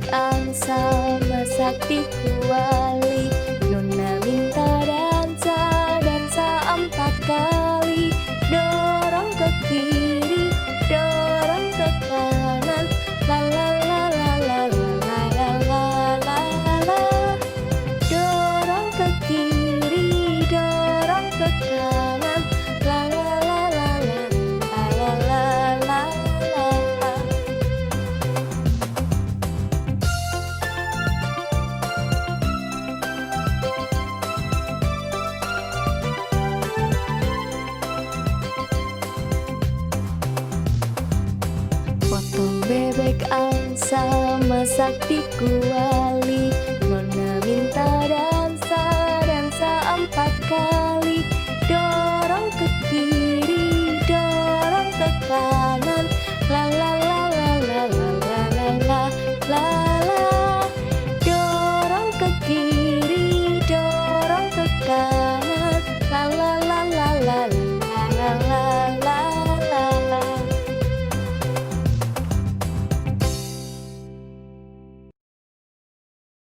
bebek angsa masak di kuali. Nona minta dansa, dansa 4 kali. Dorong ke kiri, dorong ke kanan. La la la la la la la la la la. Dorong ke kiri, dorong ke kanan. La la la la la la la la la. Potong bebek angsa masak di kuali. Nona minta dansa, dansa 4 kali.